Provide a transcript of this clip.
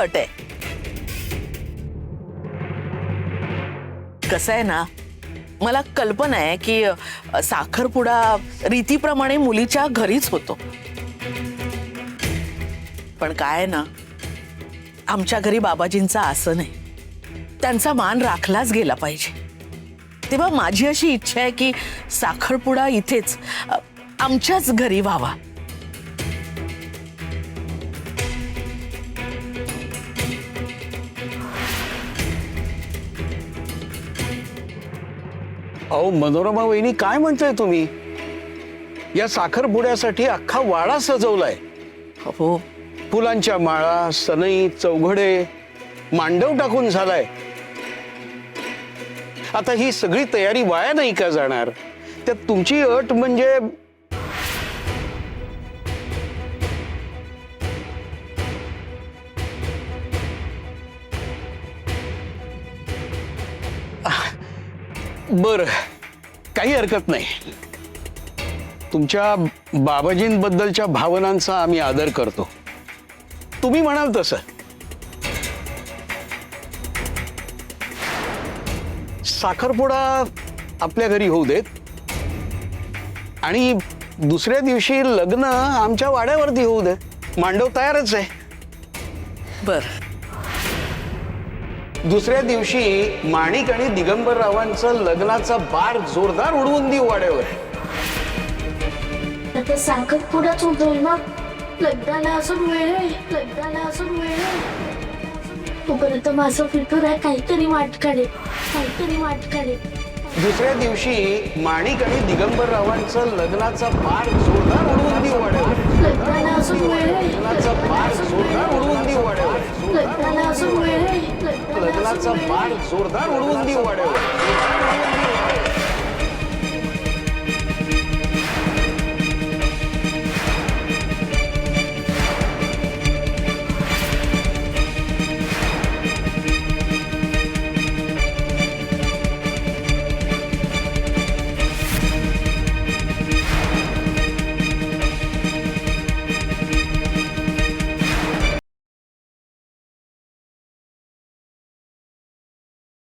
अट आहे. कसं आहे ना, मला कल्पना आहे की साखरपुडा रीतीप्रमाणे मुलीच्या घरीच होतो. पण काय आहे ना, आमच्या घरी बाबाजींचा असं नाही. त्यांचा मान राखलाच गेला पाहिजे. तेव्हा माझी अशी इच्छा आहे की साखरपुडा इथेच आमच्याच घरी व्हावा. अहो मनोरमा वहिनी, काय म्हणताय तुम्ही? या साखरपुड्यासाठी अख्खा वाडा सजवलाय. हो, फुलांच्या माळा, सनई, चौघडे, मांडव टाकून झालाय. आता ही सगळी तयारी वाया नाही का जाणार? त्यात तुमची अट म्हणजे बर, काही हरकत नाही. तुमच्या बाबाजींबद्दलच्या भावनांचा आम्ही आदर करतो. तुम्ही म्हणाल तसं. साखरपुडा आपल्या घरी होऊ देत आणि दुसऱ्या दिवशी लग्न आमच्या वाड्यावरती होऊ दे. मांडव तयारच आहे. बर. दुसऱ्या दिवशी माणिक आणि दिगंबररावांचं लग्नाचा बार जोरदार उडवून देऊ वाड्यावर. आता साखरपुडाच होतोय ना, लग्नाला अजून वेळ आहे, लग्नाला अजून वेळ आहे. तोपर्यंत माझं फिकर आहे, काहीतरी वाट काढेल, काहीतरी वाट काढेल. दुसऱ्या दिवशी माणिक आणि दिगंबररावांचं लग्नाचा बार जोरदार उडवून देऊ वाड्यावर. लग्नाला अजून वेळ आहे, लग्नाचा बार जोरदार उडवून देऊ वाड्यावर. लग्नाला अजून वेळ आहे, लग्नाचा बार जोरदार उडवून देऊ वाड्यावर.